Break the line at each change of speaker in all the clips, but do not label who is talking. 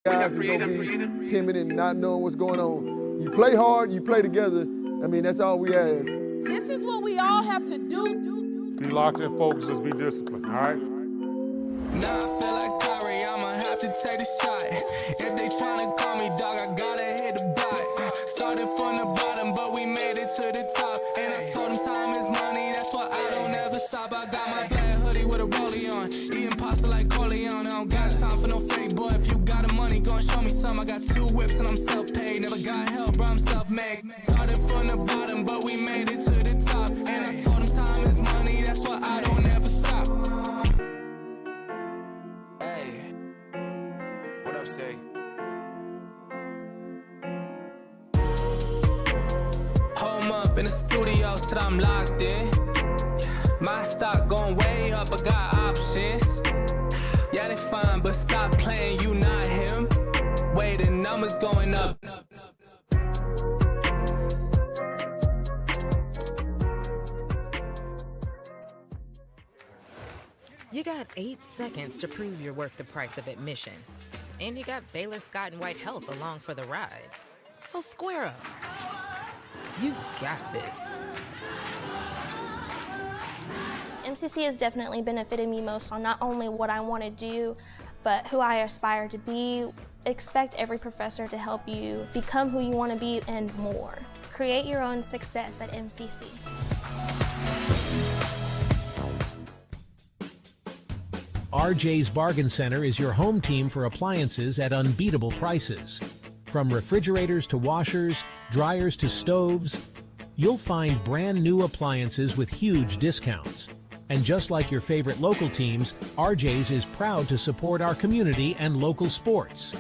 Guys are going to be timid and not knowing what's going on. You play hard, you play together. I mean, that's all we ask.
This is what we all have to do.
Be locked in, focus, just be disciplined, all right?
Now I feel like Kyrie, I'ma have to take the shot. If they tryna call me dog, I gotta hit the block. Started from the bottom, but we made it to the top. And I told them time is money, that's why I don't ever stop. I got my black hoodie with a rollie on, eating pasta like Corleone. I don't got time for no fake boy. If you got the money, gon' show me some. I got 2 whips and I'm self-paid. Never got help, bro, I'm self-made. Started from the bottom, but we made it to the top. And I told them time is money, that's why I don't ever stop. Hey, what up, say? Whole month in the studio, said I'm locked in. My stock going way up, I got options. Yeah, they fine, but stop playing, you not him. Wait, the numbers going up.
You got 8 seconds to prove you're worth the price of admission. And you got Baylor Scott and White Health along for the ride. So square up. You got this.
MCC has definitely benefited me most on not only what I want to do, but who I aspire to be. Expect every professor to help you become who you want to be and more. Create your own success at MCC.
RJ's Bargain Center is your home team for appliances at unbeatable prices. From refrigerators to washers, dryers to stoves, you'll find brand new appliances with huge discounts. And just like your favorite local teams, RJ's is proud to support our community and local sports.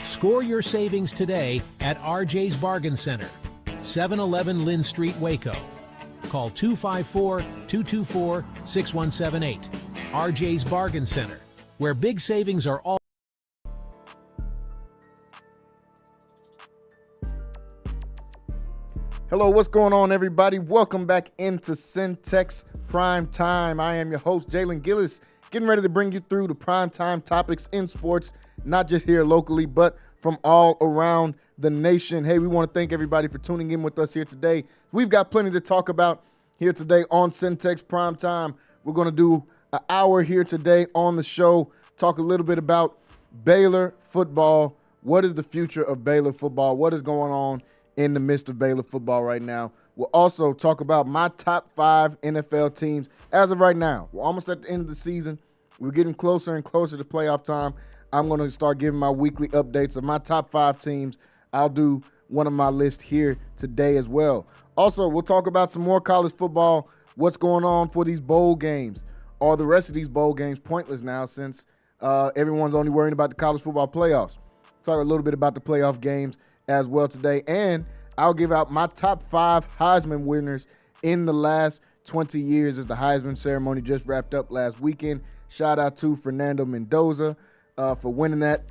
Score your savings today at RJ's Bargain Center, 711 Lynn Street, Waco. Call 254-224-6178. RJ's Bargain Center, where big savings are all.
Hello, what's going on, everybody? Welcome back into Centex Primetime. I am your host, Jalen Gillis, getting ready to bring you through the primetime topics in sports, not just here locally, but from all around the nation. Hey, we want to thank everybody for tuning in with us here today. We've got plenty to talk about here today on Centex Primetime. We're going to do an hour here today on the show, talk a little bit about Baylor football. What is the future of Baylor football? What is going on in the midst of Baylor football right now? We'll also talk about my top 5 NFL teams as of right now. We're almost at the end of the season. We're getting closer and closer to playoff time. I'm going to start giving my weekly updates of my top 5 teams. I'll do one of my lists here today as well. Also, we'll talk about some more college football, what's going on for these bowl games. Are the rest of these bowl games pointless now since everyone's only worrying about the college football playoffs? Talk a little bit about the playoff games as well today. And I'll give out my top 5 Heisman winners in the last 20 years as the Heisman ceremony just wrapped up last weekend. Shout out to Fernando Mendoza for winning that.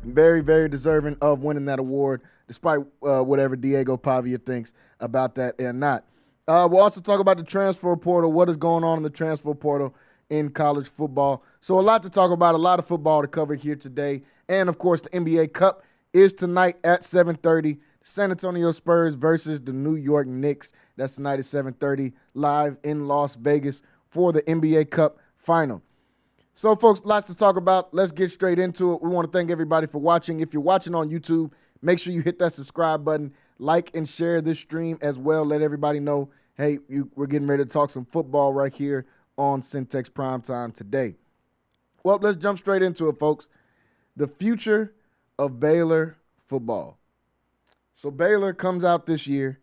Very, very deserving of winning that award, despite whatever Diego Pavia thinks about that or not. We'll also talk about the transfer portal, what is going on in the transfer portal in college football. So a lot to talk about, a lot of football to cover here today. And, of course, the NBA Cup is tonight at 7:30. San Antonio Spurs versus the New York Knicks. That's tonight at 7:30 live in Las Vegas for the NBA Cup final. So, folks, lots to talk about. Let's get straight into it. We want to thank everybody for watching. If you're watching on YouTube, make sure you hit that subscribe button, like and share this stream as well. Let everybody know, hey, we're getting ready to talk some football right here on Centex Primetime today. Well, let's jump straight into it, folks. The future of Baylor football. So Baylor comes out this year.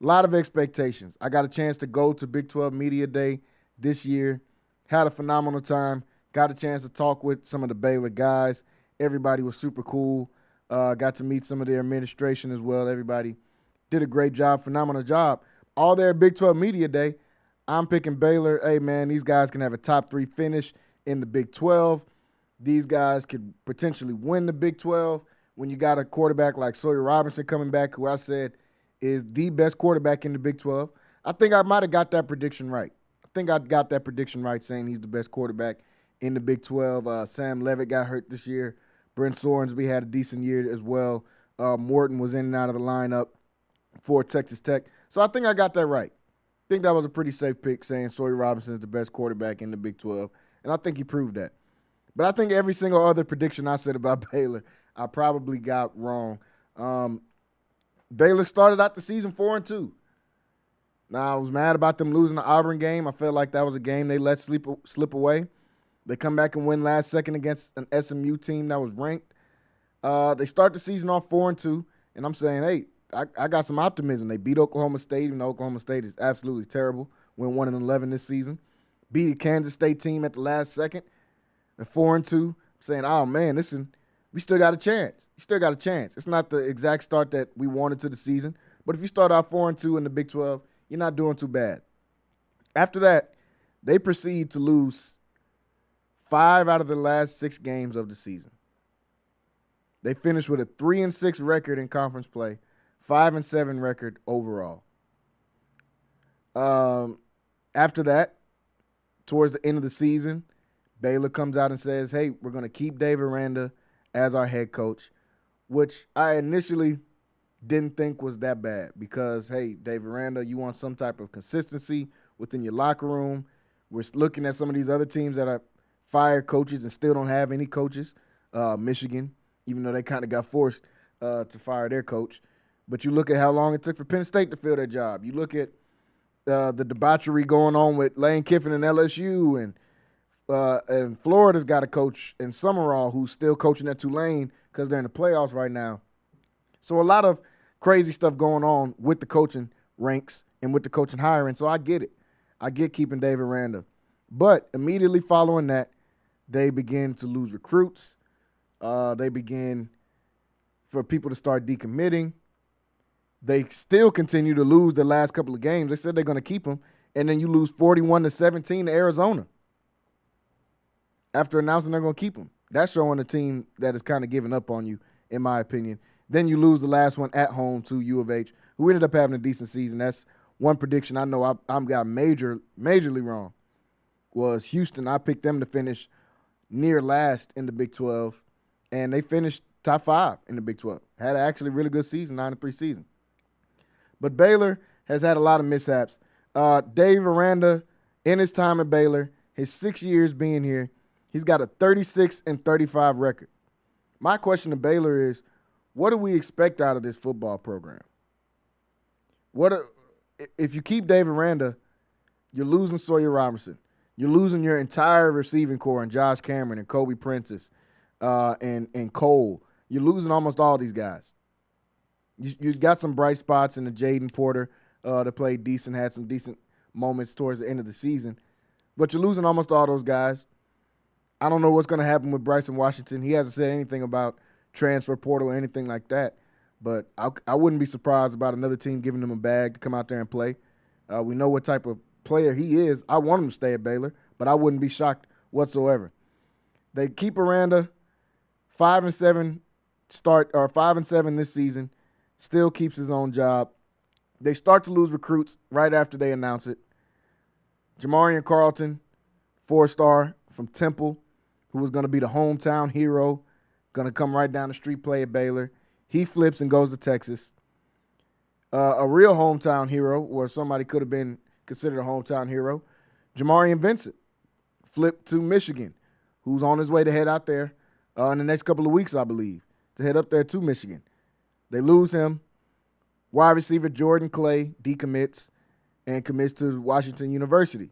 A lot of expectations. I got a chance to go to Big 12 Media Day this year. Had a phenomenal time. Got a chance to talk with some of the Baylor guys. Everybody was super cool. Got to meet some of their administration as well. Everybody did a great job, phenomenal job. All there at Big 12 Media Day, I'm picking Baylor. Hey, man, these guys can have a top 3 finish in the Big 12. These guys could potentially win the Big 12 when you got a quarterback like Sawyer Robinson coming back, who I said is the best quarterback in the Big 12. I think I might have got that prediction right. saying he's the best quarterback in the Big 12. Sam Levitt got hurt this year, Brent Sorensby had a decent year as well. Morton was in and out of the lineup for Texas Tech. So I think I got that right. I think that was a pretty safe pick, saying Sawyer Robinson is the best quarterback in the Big 12, and I think he proved that. But I think every single other prediction I said about Baylor, I probably got wrong. Baylor started out the season 4-2. Now, I was mad about them losing the Auburn game. I felt like that was a game they let slip away. They come back and win last second against an SMU team that was ranked. They start the season off 4-2, and I'm saying, hey, I got some optimism. They beat Oklahoma State, even though Oklahoma State is absolutely terrible. Went 1-11 this season. Beat a Kansas State team at the last second. At 4-2, saying, oh, man, listen, we still got a chance. You still got a chance. It's not the exact start that we wanted to the season, but if you start out 4-2 in the Big 12, you're not doing too bad. After that, they proceed to lose 5 out of the last 6 games of the season. They finished with a 3-6 record in conference play, 5-7 record overall. After that, towards the end of the season, Baylor comes out and says, hey, we're going to keep Dave Aranda as our head coach, which I initially didn't think was that bad because, hey, Dave Aranda, you want some type of consistency within your locker room. We're looking at some of these other teams that are fired coaches and still don't have any coaches. Michigan, even though they kind of got forced to fire their coach. But you look at how long it took for Penn State to fill their job. You look at the debauchery going on with Lane Kiffin and LSU, and Florida's got a coach in Summerall who's still coaching at Tulane because they're in the playoffs right now. So a lot of crazy stuff going on with the coaching ranks and with the coaching hiring. So I get it. I get keeping Dave Aranda. But immediately following that, they begin to lose recruits. They begin for people to start decommitting. They still continue to lose the last couple of games. They said they're going to keep them, and then you lose 41-17 to Arizona after announcing they're going to keep them. That's showing a team that is kind of giving up on you, in my opinion. Then you lose the last one at home to U of H, who ended up having a decent season. That's one prediction I know I got majorly wrong was Houston. I picked them to finish near last in the Big 12, and they finished top 5 in the Big 12. Had actually a really good season, 9-3 season. But Baylor has had a lot of mishaps. Dave Aranda, in his time at Baylor, his 6 years being here, he's got a 36-35 record. My question to Baylor is, what do we expect out of this football program? If you keep Dave Aranda, you're losing Sawyer Robinson. You're losing your entire receiving core and Josh Cameron and Kobe Prentice and Cole. You're losing almost all these guys. You got some bright spots in the Jaden Porter that played decent, had some decent moments towards the end of the season. But you're losing almost all those guys. I don't know what's going to happen with Bryson Washington. He hasn't said anything about transfer portal or anything like that. But I wouldn't be surprised about another team giving him a bag to come out there and play. We know what type of player he is. I want him to stay at Baylor, but I wouldn't be shocked whatsoever. They keep Aranda 5-7 start, or 5-7 this season. Still keeps his own job. They start to lose recruits right after they announce it. Jamarian Carlton, 4-star from Temple, who was going to be the hometown hero, going to come right down the street, play at Baylor. He flips and goes to Texas. A real hometown hero, or somebody could have been considered a hometown hero, Jamarian Vincent, flipped to Michigan, who's on his way to head out there in the next couple of weeks, I believe, to head up there to Michigan. They lose him. Wide receiver Jordan Clay decommits and commits to Washington University.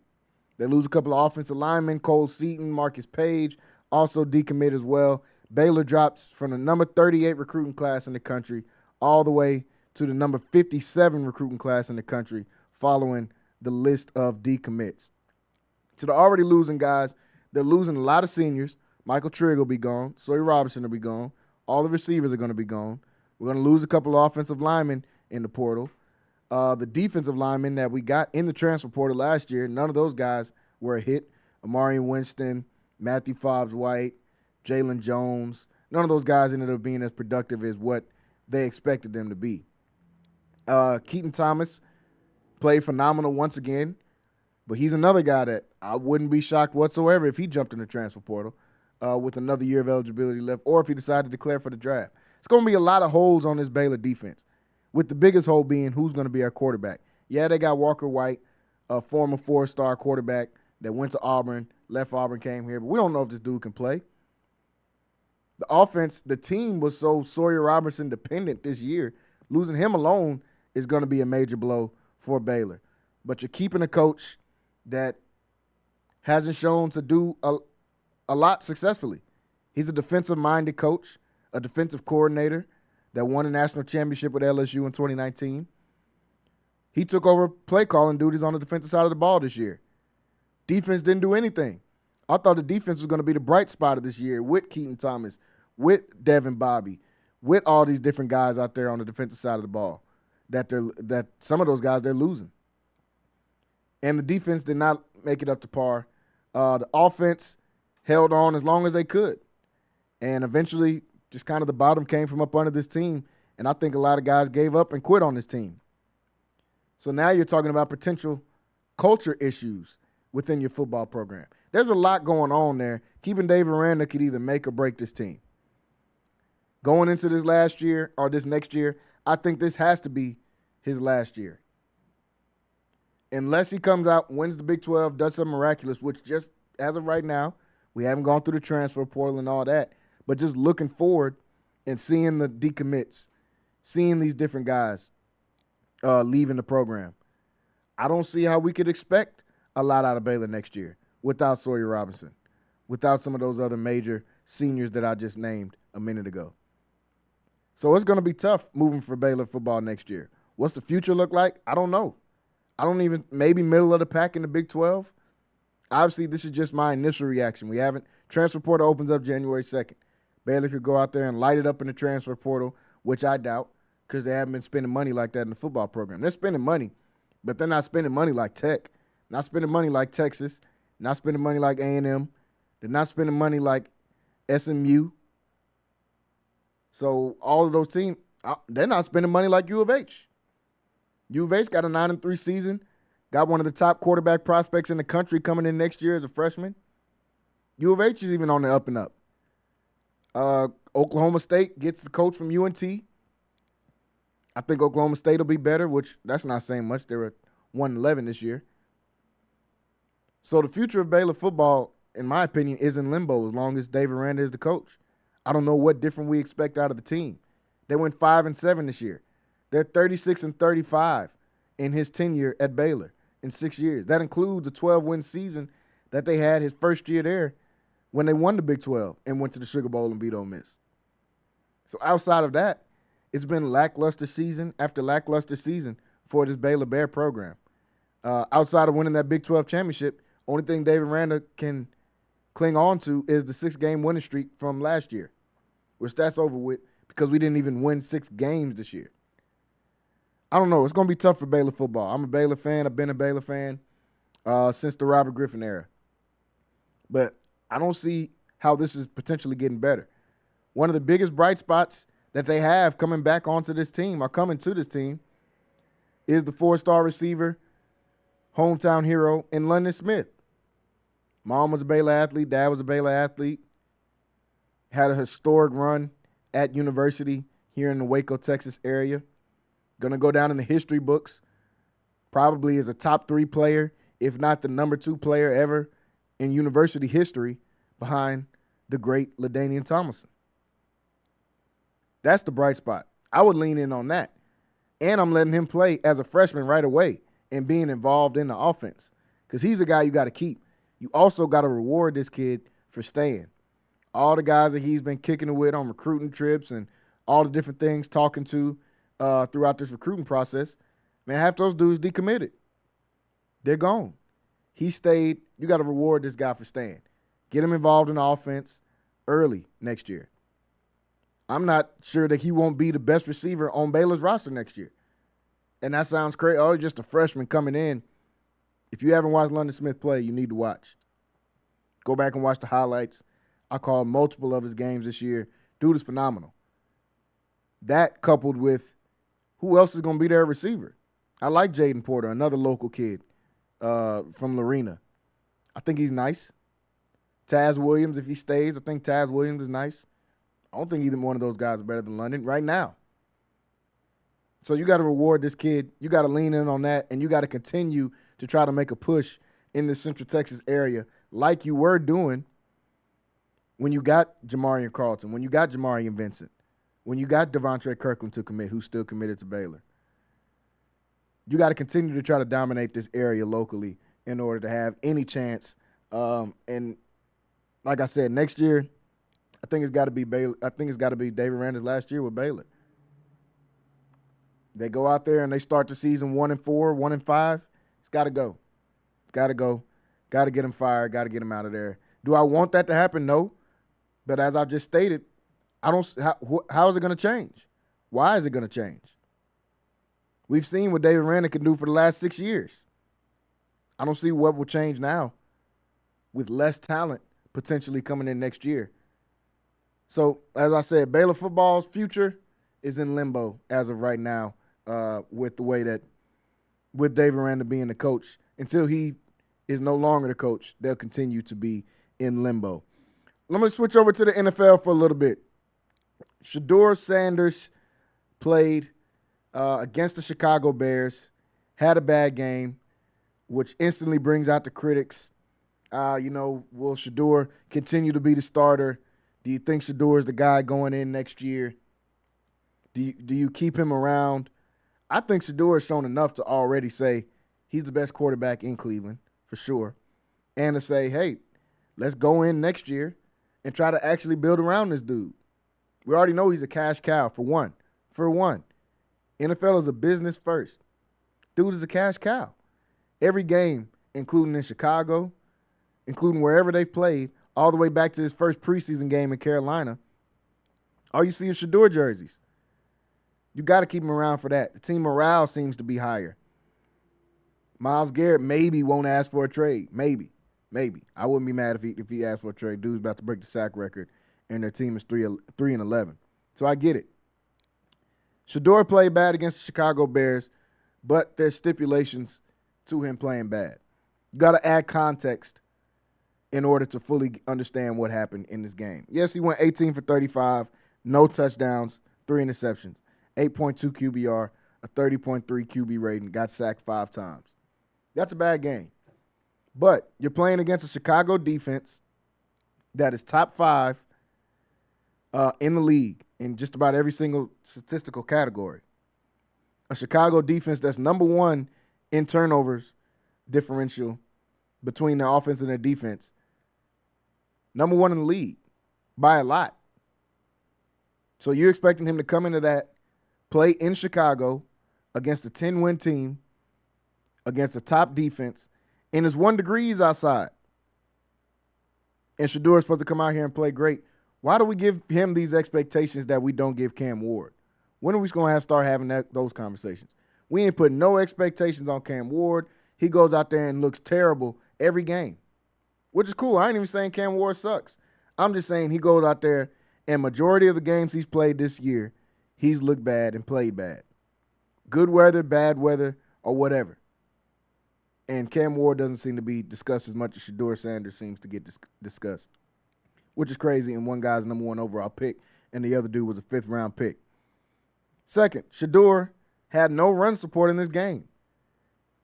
They lose a couple of offensive linemen, Cole Seaton, Marcus Page, also decommit as well. Baylor drops from the number 38 recruiting class in the country all the way to the number 57 recruiting class in the country following the list of decommits. So they're already losing guys. They're losing a lot of seniors. Michael Trigg will be gone. Sawyer Robinson will be gone. All the receivers are going to be gone. We're going to lose a couple of offensive linemen in the portal. The defensive linemen that we got in the transfer portal last year, none of those guys were a hit. Amari Winston, Matthew Fobbs-White, Jalen Jones, none of those guys ended up being as productive as what they expected them to be. Keaton Thomas played phenomenal once again, but he's another guy that I wouldn't be shocked whatsoever if he jumped in the transfer portal. with another year of eligibility left, or if he decided to declare for the draft. It's going to be a lot of holes on this Baylor defense, with the biggest hole being who's going to be our quarterback. Yeah, they got Walker White, a former 4-star quarterback that went to Auburn, left Auburn, came here, but we don't know if this dude can play. The offense, the team was so Sawyer Robertson dependent this year. Losing him alone is going to be a major blow for Baylor. But you're keeping a coach that hasn't shown to do a lot successfully. He's a defensive-minded coach, a defensive coordinator that won a national championship with LSU in 2019. He took over play calling duties on the defensive side of the ball this year. Defense didn't do anything. I thought the defense was going to be the bright spot of this year with Keaton Thomas, with Devin Bobby, with all these different guys out there on the defensive side of the ball. That some of those guys they're losing. And the defense did not make it up to par. The offense held on as long as they could. And eventually, just kind of the bottom came from up under this team. And I think a lot of guys gave up and quit on this team. So now you're talking about potential culture issues within your football program. There's a lot going on there. Keeping Dave Aranda could either make or break this team. Going into this last year or this next year, I think this has to be his last year. Unless he comes out, wins the Big 12, does something miraculous, which just as of right now, we haven't gone through the transfer portal and all that, but just looking forward and seeing the decommits, seeing these different guys leaving the program. I don't see how we could expect a lot out of Baylor next year without Sawyer Robinson, without some of those other major seniors that I just named a minute ago. So it's going to be tough moving for Baylor football next year. What's the future look like? I don't know. Maybe middle of the pack in the Big 12. Obviously, this is just my initial reaction. We haven't, transfer portal opens up January 2nd. Baylor could go out there and light it up in the transfer portal, which I doubt, because they haven't been spending money like that in the football program. They're spending money, but they're not spending money like Tech, not spending money like Texas, not spending money like A&M. They're not spending money like SMU. So all of those teams, they're not spending money like U of H. U of H got a 9-3 season, got one of the top quarterback prospects in the country coming in next year as a freshman. U of H is even on the up and up. Oklahoma State gets the coach from UNT. I think Oklahoma State will be better, which that's not saying much. They were 1-11 this year. So the future of Baylor football, in my opinion, is in limbo as long as Dave Aranda is the coach. I don't know what different we expect out of the team. They went 5-7 this year. They're 36-35 in his tenure at Baylor in 6 years. That includes a 12-win season that they had his first year there when they won the Big 12 and went to the Sugar Bowl and beat Ole Miss. So outside of that, it's been lackluster season after lackluster season for this Baylor Bear program. Outside of winning that Big 12 championship, only thing Dave Aranda can cling on to is the 6-game winning streak from last year, which that's over with because we didn't even win 6 games this year. I don't know. It's going to be tough for Baylor football. I'm a Baylor fan. I've been a Baylor fan since the Robert Griffin era. But I don't see how this is potentially getting better. One of the biggest bright spots that they have coming back onto this team or coming to this team is the 4-star receiver, hometown hero in London Smith. Mom was a Baylor athlete. Dad was a Baylor athlete. Had a historic run at university here in the Waco, Texas area. Going to go down in the history books probably as a top 3 player, if not the number 2 player ever in university history behind the great LaDainian Tomlinson. That's the bright spot. I would lean in on that. And I'm letting him play as a freshman right away and being involved in the offense because he's a guy you got to keep. You also got to reward this kid for staying. All the guys that he's been kicking it with on recruiting trips and all the different things talking to throughout this recruiting process, man, half those dudes decommitted. They're gone. He stayed. You got to reward this guy for staying. Get him involved in the offense early next year. I'm not sure that he won't be the best receiver on Baylor's roster next year. And that sounds crazy. Oh, just a freshman coming in. If you haven't watched London Smith play, you need to watch. Go back and watch the highlights. I called multiple of his games this year. Dude is phenomenal. That coupled with who else is going to be their receiver? I like Jaden Porter, another local kid from Lorena. I think he's nice. Taz Williams, if he stays, I think Taz Williams is nice. I don't think either one of those guys are better than London right now. So you got to reward this kid. You got to lean in on that, and you got to continue to try to make a push in the Central Texas area like you were doing when you got Jamarian Carlton, when you got Jamarian Vincent, when you got Devontae Kirkland to commit, who's still committed to Baylor. You got to continue to try to dominate this area locally in order to have any chance. And like I said, next year, I think it's got to be Baylor. I think it's got to be David Randall's last year with Baylor. They go out there and they start the season 1-4, 1-5. It's got to go. Got to go. Got to get him fired. Got to get him out of there. Do I want that to happen? No. But as I've just stated, I don't. How is it going to change? Why is it going to change? We've seen what David Randall can do for the last 6 years. I don't see what will change now with less talent potentially coming in next year. So, as I said, Baylor football's future is in limbo as of right now with the way that with David Randall being the coach. Until he is no longer the coach, they'll continue to be in limbo. Let me switch over to the NFL for a little bit. Sheduer Sanders played against the Chicago Bears, had a bad game, which instantly brings out the critics. Will Sheduer continue to be the starter? Do you think Sheduer is the guy going in next year? Do you keep him around? I think Sheduer has shown enough to already say he's the best quarterback in Cleveland, for sure. And to say, hey, let's go in next year and try to actually build around this dude. We already know he's a cash cow, for one. NFL is a business first. Dude is a cash cow. Every game, including in Chicago, including wherever they've played, all the way back to his first preseason game in Carolina, all you see is Sheduer jerseys. You got to keep him around for that. The team morale seems to be higher. Myles Garrett maybe won't ask for a trade. Maybe. I wouldn't be mad if he asked for a trade. Dude's about to break the sack record, and their team is 3-11. So I get it. Sheduer played bad against the Chicago Bears, but there's stipulations to him playing bad. You got to add context in order to fully understand what happened in this game. Yes, he went 18 for 35, no touchdowns, 3 interceptions, 8.2 QBR, a 30.3 QB rating, got sacked 5 times. That's a bad game. But you're playing against a Chicago defense that is top 5 in the league in just about every single statistical category. A Chicago defense that's number 1 in turnovers differential between their offense and their defense. Number 1 in the league by a lot. So you're expecting him to come into that, play in Chicago against a 10-win team, against a top defense, and it's 1 degree outside. And Sheduer is supposed to come out here and play great. Why do we give him these expectations that we don't give Cam Ward? When are we going to start having those conversations? We ain't put no expectations on Cam Ward. He goes out there and looks terrible every game, which is cool. I ain't even saying Cam Ward sucks. I'm just saying he goes out there and majority of the games he's played this year, he's looked bad and played bad. Good weather, bad weather, or whatever. And Cam Ward doesn't seem to be discussed as much as Sheduer Sanders seems to get discussed, which is crazy. And one guy's number 1 overall pick, and the other dude was a 5th-round pick. Second, Sheduer had no run support in this game.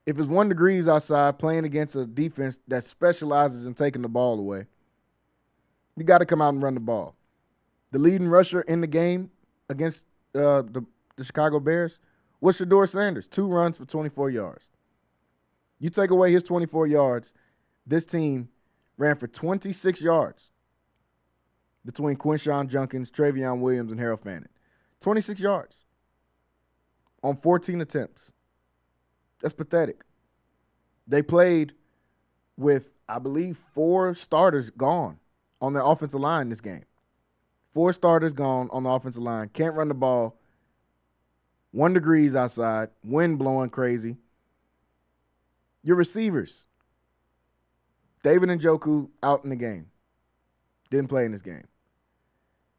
If it's 1 degree outside playing against a defense that specializes in taking the ball away, you got to come out and run the ball. The leading rusher in the game against the Chicago Bears was Sheduer Sanders, 2 runs for 24 yards. You take away his 24 yards, this team ran for 26 yards between Quinshawn Junkins, Travion Williams, and Harold Fannin. 26 yards on 14 attempts. That's pathetic. They played with, I believe, 4 starters gone on their offensive line this game. 4 starters gone on the offensive line. Can't run the ball. 1 degree outside. Wind blowing crazy. Your receivers. David Njoku out in the game. Didn't play in this game.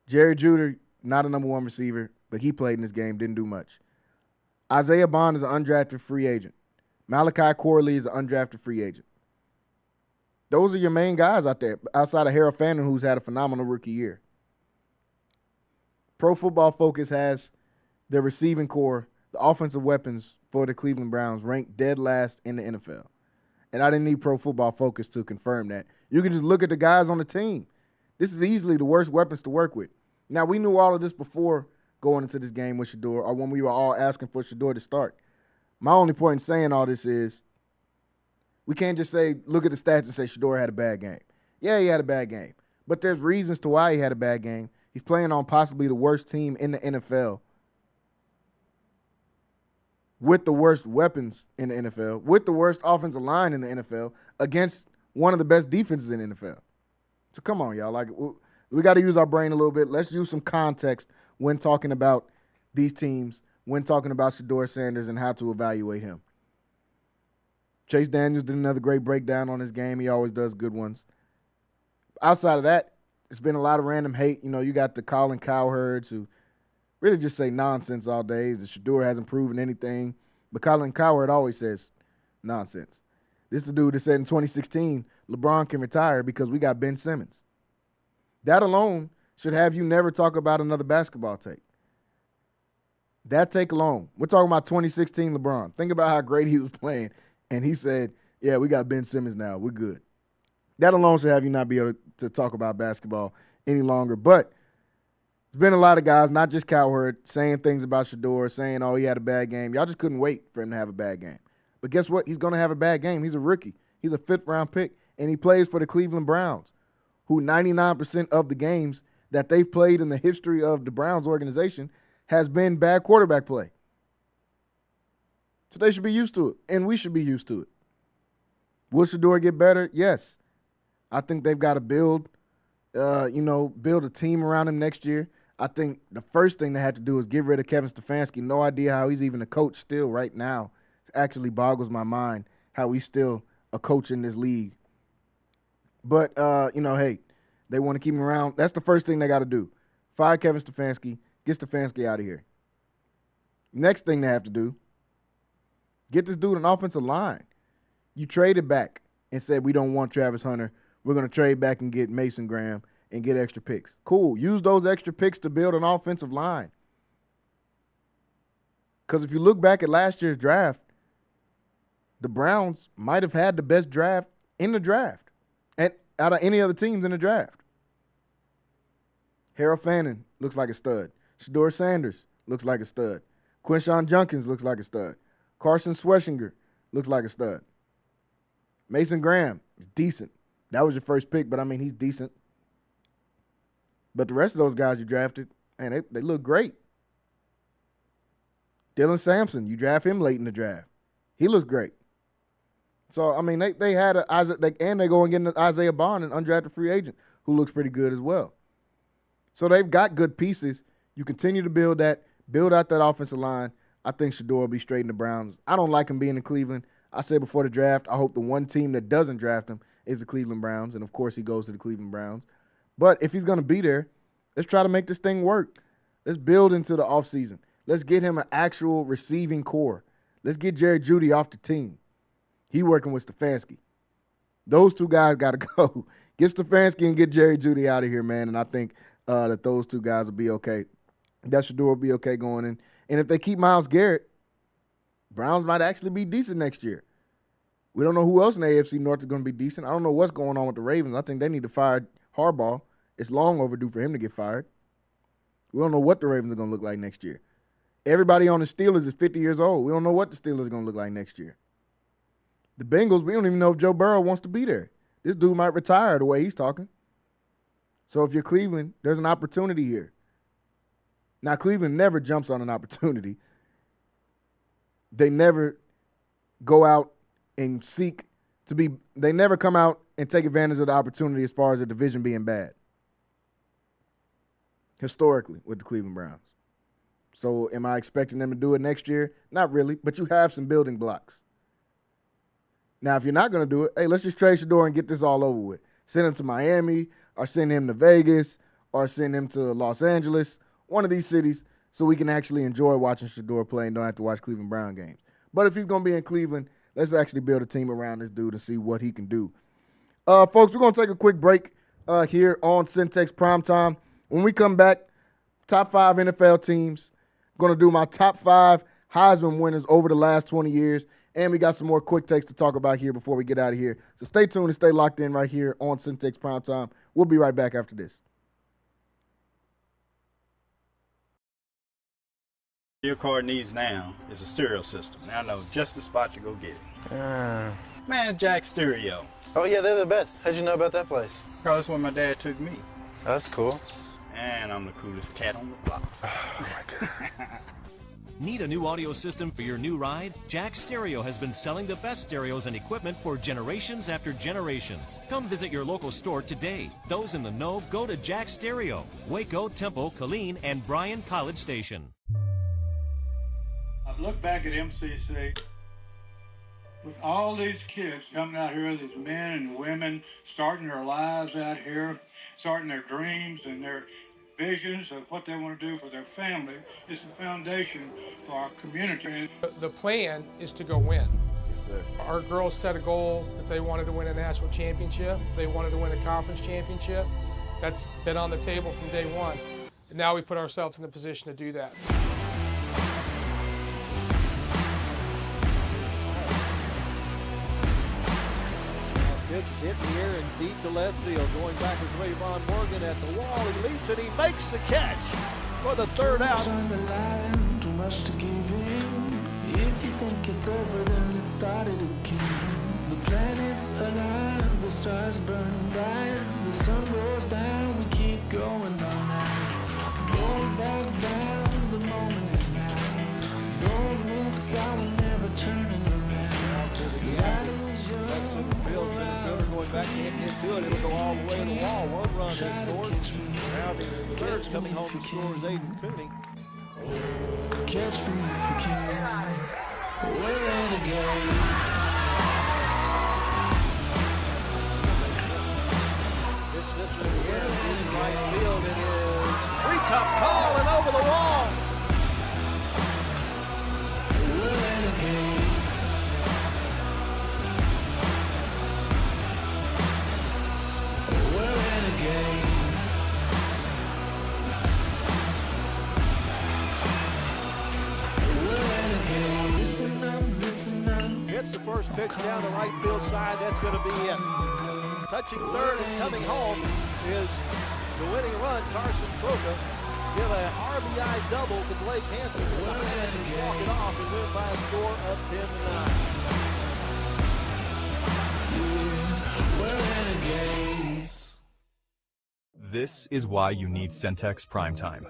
Jerry Judy, not a number 1 receiver, but he played in this game, didn't do much. Isaiah Bond is an undrafted free agent. Malachi Corley is an undrafted free agent. Those are your main guys out there, outside of Harold Fannin, who's had a phenomenal rookie year. Pro Football Focus has their receiving core, the offensive weapons for the Cleveland Browns, ranked dead last in the NFL. And I didn't need Pro Football Focus to confirm that. You can just look at the guys on the team. This is easily the worst weapons to work with. Now, we knew all of this before going into this game with Sheduer, or when we were all asking for Sheduer to start. My only point in saying all this is we can't just say, look at the stats and say Sheduer had a bad game. Yeah, he had a bad game. But there's reasons to why he had a bad game. He's playing on possibly the worst team in the NFL, with the worst weapons in the NFL, with the worst offensive line in the NFL, against one of the best defenses in the NFL. So come on, y'all. Like, we got to use our brain a little bit. Let's use some context when talking about these teams, when talking about Sheduer Sanders and how to evaluate him. Chase Daniels did another great breakdown on his game. He always does good ones. Outside of that, it's been a lot of random hate. You know, you got the Colin Cowherds who really just say nonsense all day. The Sheduer hasn't proven anything. But Colin Cowherd always says nonsense. This is the dude that said in 2016, LeBron can retire because we got Ben Simmons. That alone should have you never talk about another basketball take. That take alone. We're talking about 2016 LeBron. Think about how great he was playing. And he said, yeah, we got Ben Simmons now. We're good. That alone should have you not be able to talk about basketball any longer. But there's been a lot of guys, not just Cowherd, saying things about Sheduer, saying, oh, he had a bad game. Y'all just couldn't wait for him to have a bad game. But guess what? He's going to have a bad game. He's a rookie. He's a fifth-round pick, and he plays for the Cleveland Browns, who 99% of the games that they've played in the history of the Browns organization has been bad quarterback play. So they should be used to it, and we should be used to it. Will Sheduer get better? Yes. I think they've got to build a team around him next year. I think the first thing they had to do is get rid of Kevin Stefanski. No idea how he's even a coach still right now. It actually boggles my mind how he's still a coach in this league. But, hey, they want to keep him around. That's the first thing they got to do. Fire Kevin Stefanski. Get Stefanski out of here. Next thing they have to do, get this dude an offensive line. You traded back and said we don't want Travis Hunter. We're going to trade back and get Mason Graham and get extra picks. Cool. Use those extra picks to build an offensive line. Because if you look back at last year's draft, the Browns might have had the best draft in the draft and out of any other teams in the draft. Harold Fannin looks like a stud. Sheduer Sanders looks like a stud. Quinshon Judkins looks like a stud. Carson Schweschinger looks like a stud. Mason Graham is decent. That was your first pick, but I mean, he's decent. But the rest of those guys you drafted, man, they look great. Dylan Sampson, you draft him late in the draft. He looks great. So, I mean, they had they go and get Isaiah Bond, an undrafted free agent, who looks pretty good as well. So they've got good pieces. You continue to build out that offensive line. I think Sheduer will be straight in the Browns. I don't like him being in Cleveland. I said before the draft, I hope the one team that doesn't draft him is the Cleveland Browns, and of course he goes to the Cleveland Browns. But if he's going to be there, let's try to make this thing work. Let's build into the offseason. Let's get him an actual receiving core. Let's get Jerry Jeudy off the team. He working with Stefanski. Those two guys got to go. Get Stefanski and get Jerry Jeudy out of here, man, and I think that those two guys will be okay. That Sheduer will be okay going in. And if they keep Myles Garrett, Browns might actually be decent next year. We don't know who else in the AFC North is going to be decent. I don't know what's going on with the Ravens. I think they need to fire Harbaugh. It's long overdue for him to get fired. We don't know what the Ravens are going to look like next year. Everybody on the Steelers is 50 years old. We don't know what the Steelers are going to look like next year. The Bengals, we don't even know if Joe Burrow wants to be there. This dude might retire the way he's talking. So if you're Cleveland, there's an opportunity here. Now, Cleveland never jumps on an opportunity. They never go out and seek to be – they never come out and take advantage of the opportunity as far as the division being bad. Historically with the Cleveland Browns. So am I expecting them to do it next year? Not really, but you have some building blocks. Now, if you're not going to do it, hey, let's just trade Sheduer and get this all over with. Send him to Miami or send him to Vegas or send him to Los Angeles, one of these cities, so we can actually enjoy watching Sheduer play and don't have to watch Cleveland Brown games. But if he's going to be in Cleveland, let's actually build a team around this dude and see what he can do. Folks, we're going to take a quick break here on Centex Primetime. When we come back, top 5 NFL teams. I'm going to do my top 5 Heisman winners over the last 20 years. And we got some more quick takes to talk about here before we get out of here. So stay tuned and stay locked in right here on Centex Primetime. We'll be right back after this.
Your car needs now is a stereo system. Now I know just the spot to go get it. Man, Jack Stereo.
Oh yeah, they're the best. How'd you know about that place?
Because that's where my dad took me.
Oh, that's cool.
And I'm the coolest cat on the block.
Oh my God.
Need a new audio system for your new ride? Jack Stereo has been selling the best stereos and equipment for generations after generations. Come visit your local store today. Those in the know, go to Jack Stereo, Waco, Temple, Killeen, and Bryan College Station.
I've looked back at MCC with all these kids coming out here, these men and women starting their lives out here, starting their dreams and their visions of what they want to do for their family. It's the foundation for our community.
The plan is to go win.
Yes, sir.
Our girls set a goal that they wanted to win a national championship. They wanted to win a conference championship. That's been on the table from day one. And now we put ourselves in the position to do that.
Pitch hit in the air and deep to left field. Going back is Rayvon Morgan at the wall. He leaps and he makes the catch for the third out.
Too much to give in. If you think it's over, then let's start it again. The planets alive, the stars burn bright, the sun goes down, we keep going all night. Going back down, the moment is now. Don't miss out, we're never turning around.
Going back into it, it'll go all the way to the wall. One run is scored. Rounding the third, coming home to score is Aiden Cooney.
Catch me if you can. We're renegades.
It's this one here in right field. It is treetop call and over the wall.
We're renegades.
Hits the first pitch down the right field side. That's going to be it. Touching third and coming home is the winning run. Carson Croca give a RBI double to Blake Hansen. The Highlanders walk it off and win by a score of 10-9.
We're renegades.
This is why you need Centex Primetime.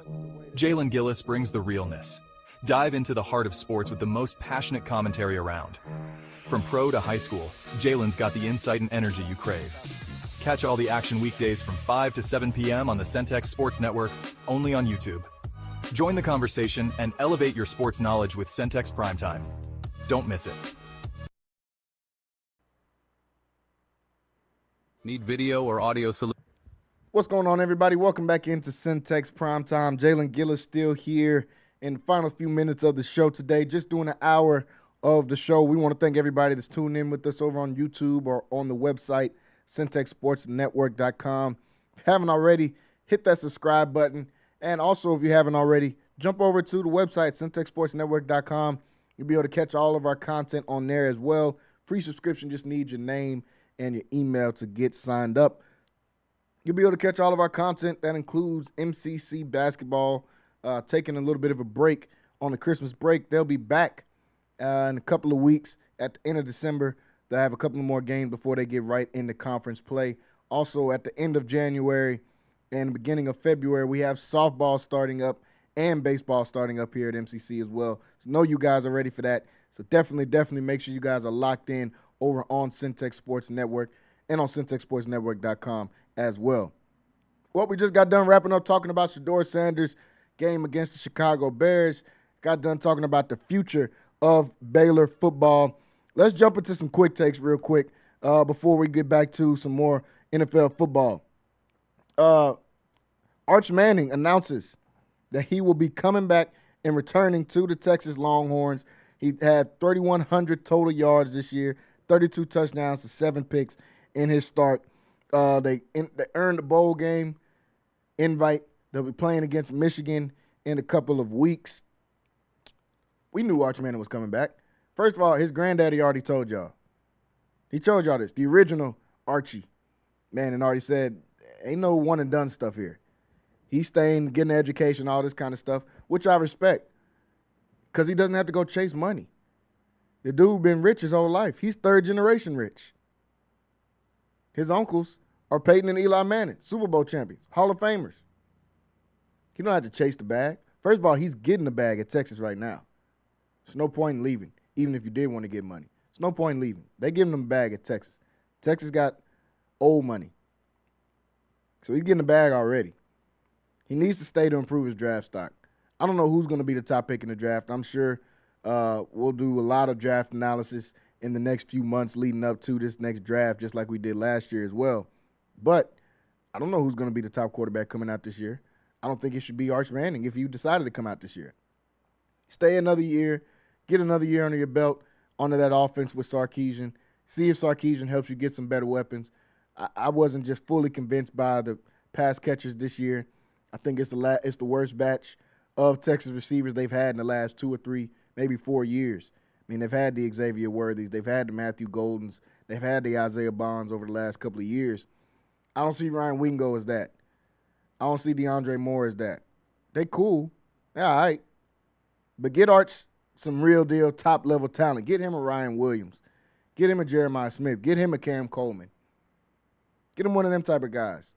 Jalen Gillis brings the realness. Dive into the heart of sports with the most passionate commentary around. From pro to high school, Jalen's got the insight and energy you crave. Catch all the action weekdays from 5 to 7 p.m. on the Centex Sports Network, only on YouTube. Join the conversation and elevate your sports knowledge with Centex Primetime. Don't miss it.
Need video or audio solution?
What's going on, everybody? Welcome back into Centex Primetime. Jalen Gillis still here in the final few minutes of the show today. Just doing an hour of the show. We want to thank everybody that's tuned in with us over on YouTube or on the website, CentexSportsNetwork.com. If you haven't already, hit that subscribe button. And also, if you haven't already, jump over to the website, CentexSportsNetwork.com. You'll be able to catch all of our content on there as well. Free subscription, just need your name and your email to get signed up. You'll be able to catch all of our content. That includes MCC basketball, taking a little bit of a break on the Christmas break. They'll be back in a couple of weeks at the end of December. They'll have a couple of more games before they get right into conference play. Also, at the end of January and the beginning of February, we have softball starting up and baseball starting up here at MCC as well. So know you guys are ready for that. So definitely make sure you guys are locked in over on Centex Sports Network and on CentexSportsNetwork.com as well. Well, we just got done wrapping up talking about Sheduer Sanders' game against the Chicago Bears. Got done talking about the future of Baylor football. Let's jump into some quick takes real quick before we get back to some more NFL football. Arch Manning announces that he will be coming back and returning to the Texas Longhorns. He had 3,100 total yards this year, 32 touchdowns to 7 picks in his start They earned the bowl game invite. They'll be playing against Michigan in a couple of weeks. We knew Arch Manning was coming back. First of all, his granddaddy already told y'all. He told y'all this. The original Archie Manning already said, ain't no one-and-done stuff here. He's staying, getting an education, all this kind of stuff, which I respect because he doesn't have to go chase money. The dude been rich his whole life. He's third-generation rich. His uncles are Peyton and Eli Manning, Super Bowl champions, Hall of Famers. He don't have to chase the bag. First of all, he's getting the bag at Texas right now. There's no point in leaving, even if you did want to get money. There's no point in leaving. They giving him a bag at Texas. Texas got old money. So he's getting the bag already. He needs to stay to improve his draft stock. I don't know who's going to be the top pick in the draft. I'm sure we'll do a lot of draft analysis in the next few months leading up to this next draft, just like we did last year as well. But I don't know who's going to be the top quarterback coming out this year. I don't think it should be Arch Manning if you decided to come out this year. Stay another year, get another year under your belt, onto that offense with Sarkisian. See if Sarkisian helps you get some better weapons. I wasn't just fully convinced by the pass catchers this year. I think it's the worst batch of Texas receivers they've had in the last 2 or 3, maybe 4 years. I mean, they've had the Xavier Worthies. They've had the Matthew Goldens. They've had the Isaiah Bonds over the last couple of years. I don't see Ryan Wingo as that. I don't see DeAndre Moore as that. They cool. They're all right. But get Arch some real deal top-level talent. Get him a Ryan Williams. Get him a Jeremiah Smith. Get him a Cam Coleman. Get him one of them type of guys.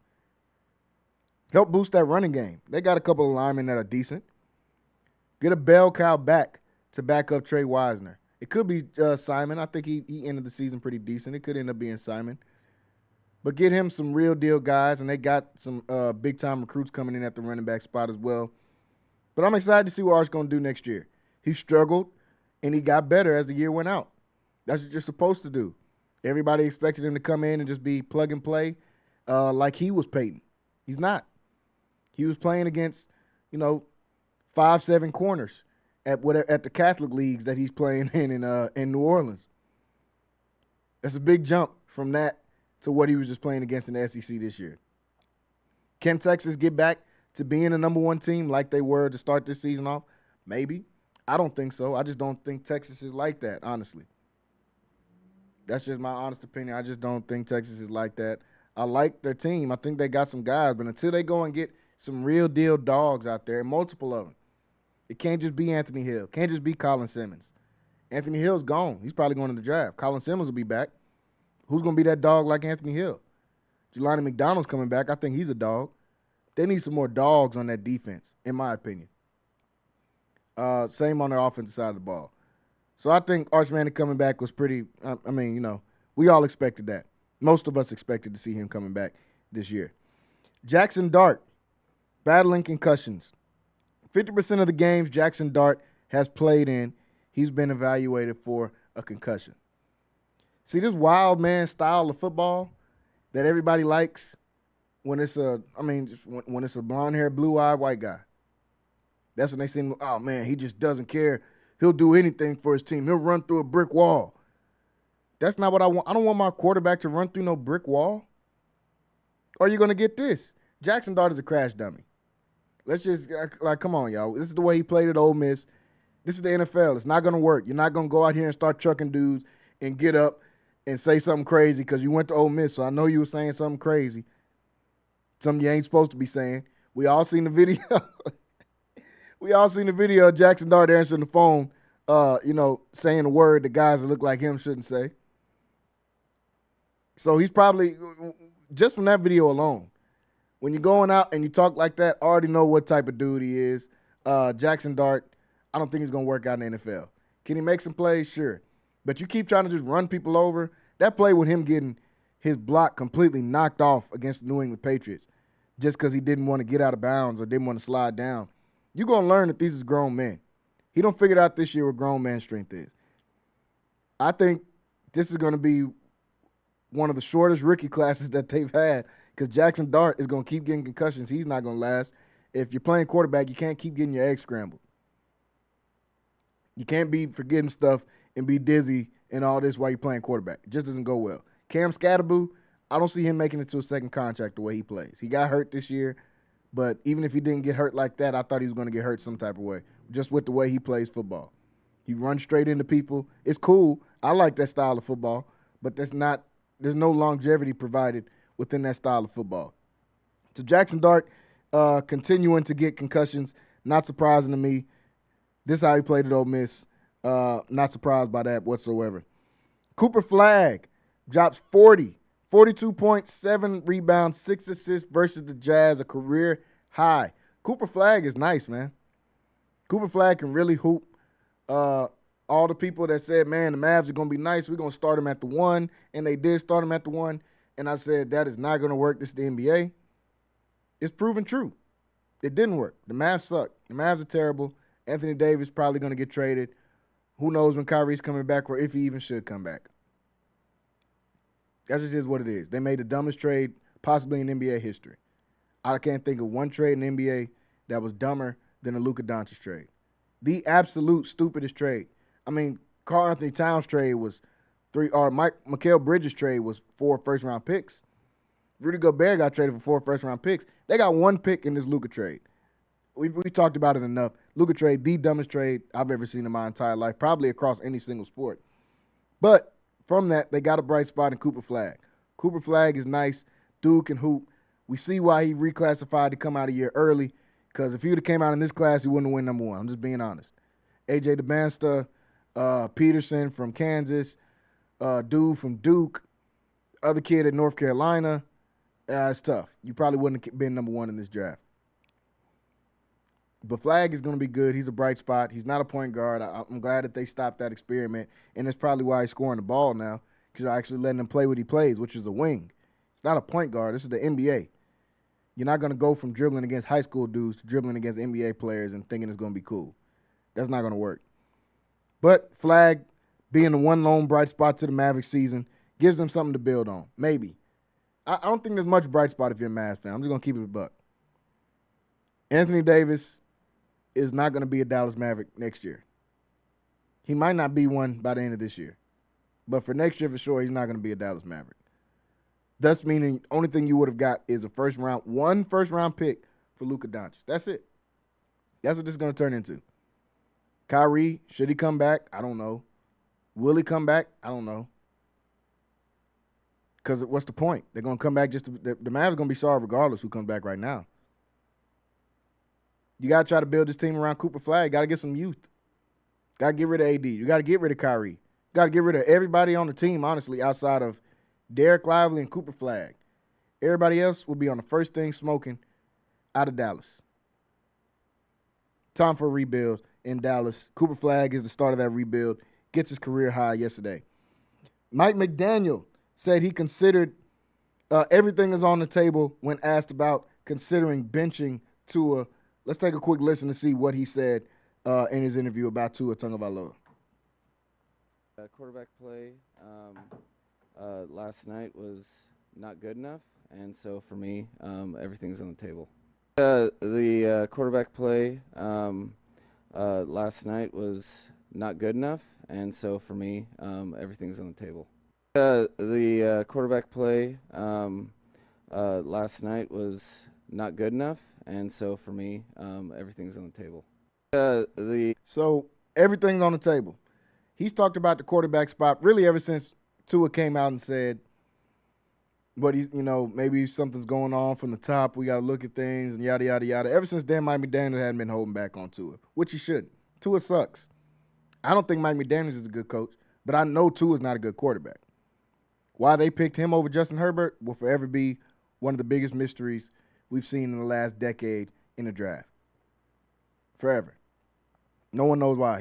Help boost that running game. They got a couple of linemen that are decent. Get a bell cow back to back up Trey Wisner. It could be Simon. I think he ended the season pretty decent. It could end up being Simon. But get him some real deal guys, and they got some big-time recruits coming in at the running back spot as well. But I'm excited to see what Arch's going to do next year. He struggled, and he got better as the year went out. That's what you're supposed to do. Everybody expected him to come in and just be plug and play like he was Peyton. He's not. He was playing against, 5'7" corners at the Catholic leagues that he's playing in New Orleans. That's a big jump from that to what he was just playing against in the SEC this year. Can Texas get back to being a number one team like they were to start this season off? Maybe. I don't think so. I just don't think Texas is like that, honestly. That's just my honest opinion. I just don't think Texas is like that. I like their team. I think they got some guys, but until they go and get some real deal dogs out there, multiple of them, it can't just be Anthony Hill. Can't just be Colin Simmons. Anthony Hill's gone. He's probably going to the draft. Colin Simmons will be back. Who's going to be that dog like Anthony Hill? Jelani McDonald's coming back. I think he's a dog. They need some more dogs on that defense, in my opinion. Same on the offensive side of the ball. So I think Arch Manning coming back was pretty, we all expected that. Most of us expected to see him coming back this year. Jackson Dart, battling concussions. 50% of the games Jackson Dart has played in, he's been evaluated for a concussion. See, this wild man style of football that everybody likes when it's when it's a blonde-haired, blue-eyed white guy. That's when they seem, oh, man, he just doesn't care. He'll do anything for his team. He'll run through a brick wall. That's not what I want. I don't want my quarterback to run through no brick wall. Or you're going to get this. Jackson Dart is a crash dummy. Let's just, come on, y'all. This is the way he played at Ole Miss. This is the NFL. It's not going to work. You're not going to go out here and start trucking dudes and get up and say something crazy because you went to Ole Miss, so I know you were saying something crazy. Something you ain't supposed to be saying. We all seen the video. We all seen the video of Jackson Dart answering the phone, saying a word that guys that look like him shouldn't say. So he's probably, just from that video alone, when you're going out and you talk like that, I already know what type of dude he is. Jackson Dart, I don't think he's going to work out in the NFL. Can he make some plays? Sure. But you keep trying to just run people over. That play with him getting his block completely knocked off against the New England Patriots just because he didn't want to get out of bounds or didn't want to slide down. You're going to learn that these is grown men. He don't figure out this year what grown man strength is. I think this is going to be one of the shortest rookie classes that they've had because Jackson Dart is going to keep getting concussions. He's not going to last. If you're playing quarterback, you can't keep getting your eggs scrambled. You can't be forgetting stuff and be dizzy and all this while you're playing quarterback. It just doesn't go well. Cam Scatterboo, I don't see him making it to a second contract the way he plays. He got hurt this year, but even if he didn't get hurt like that, I thought he was going to get hurt some type of way, just with the way he plays football. He runs straight into people. It's cool. I like that style of football, but there's no longevity provided within that style of football. So Jackson Dart continuing to get concussions, not surprising to me. This is how he played at Ole Miss. Not surprised by that whatsoever. Cooper Flagg drops 40, 42.7 rebounds, 6 assists versus the Jazz, a career high. Cooper Flagg is nice, man. Cooper Flagg can really hoop. All the people that said, man, the Mavs are going to be nice, we're going to start him at the 1, and they did start him at the 1, and I said, that is not going to work. This is the NBA. It's proven true. It didn't work. The Mavs suck. The Mavs are terrible. Anthony Davis probably going to get traded. Who knows when Kyrie's coming back or if he even should come back. That just is what it is. They made the dumbest trade possibly in NBA history. I can't think of one trade in the NBA that was dumber than the Luka Doncic trade. The absolute stupidest trade. I mean, Karl Anthony Towns trade was 3, or Mikal Bridges trade was 4 first-round picks. Rudy Gobert got traded for 4 first-round picks. They got 1 pick in this Luka trade. We talked about it enough. Luka trade, the dumbest trade I've ever seen in my entire life, probably across any single sport. But from that, they got a bright spot in Cooper Flagg. Cooper Flagg is nice. Dude can hoop. We see why he reclassified to come out a year early, because if he would have came out in this class, he wouldn't have won number 1. I'm just being honest. A.J. DeBansta, Peterson from Kansas, dude from Duke, other kid at North Carolina. It's tough. You probably wouldn't have been number 1 in this draft. But Flagg is going to be good. He's a bright spot. He's not a point guard. I'm glad that they stopped that experiment, and that's probably why he's scoring the ball now, because they're actually letting him play what he plays, which is a wing. It's not a point guard. This is the NBA. You're not going to go from dribbling against high school dudes to dribbling against NBA players and thinking it's going to be cool. That's not going to work. But Flagg, being the one lone bright spot to the Mavericks season, gives them something to build on. Maybe. I don't think there's much bright spot if you're a Mavs fan. I'm just going to keep it a buck. Anthony Davis is not going to be a Dallas Maverick next year. He might not be one by the end of this year. But for next year, for sure, he's not going to be a Dallas Maverick. Thus meaning the only thing you would have got is one first-round pick for Luka Doncic. That's it. That's what this is going to turn into. Kyrie, should he come back? I don't know. Will he come back? I don't know. Because what's the point? They're going to come back the Mavs are going to be sorry regardless who comes back right now. You got to try to build this team around Cooper Flagg. Got to get some youth. Got to get rid of AD. You got to get rid of Kyrie. Got to get rid of everybody on the team, honestly, outside of Derek Lively and Cooper Flagg. Everybody else will be on the first thing smoking out of Dallas. Time for a rebuild in Dallas. Cooper Flagg is the start of that rebuild. Gets his career high yesterday. Mike McDaniel said he considered everything is on the table when asked about considering benching Tua. Let's take a quick listen to see what he said in his interview about Tua Tagovailoa.
Quarterback play last night was not good enough, and so for me, everything's on the table. The quarterback play last night was not good enough, and so for me, everything's on the table. The quarterback play last night was not good enough, and so for me, everything's on the table.
So everything's on the table. He's talked about the quarterback spot really ever since Tua came out and said, but he's, maybe something's going on from the top. We got to look at things and yada, yada, yada. Ever since then, Mike McDaniel hadn't been holding back on Tua, which he shouldn't. Tua sucks. I don't think Mike McDaniel is a good coach, but I know Tua is not a good quarterback. Why they picked him over Justin Herbert will forever be one of the biggest mysteries we've seen in the last decade in the draft. Forever. No one knows why.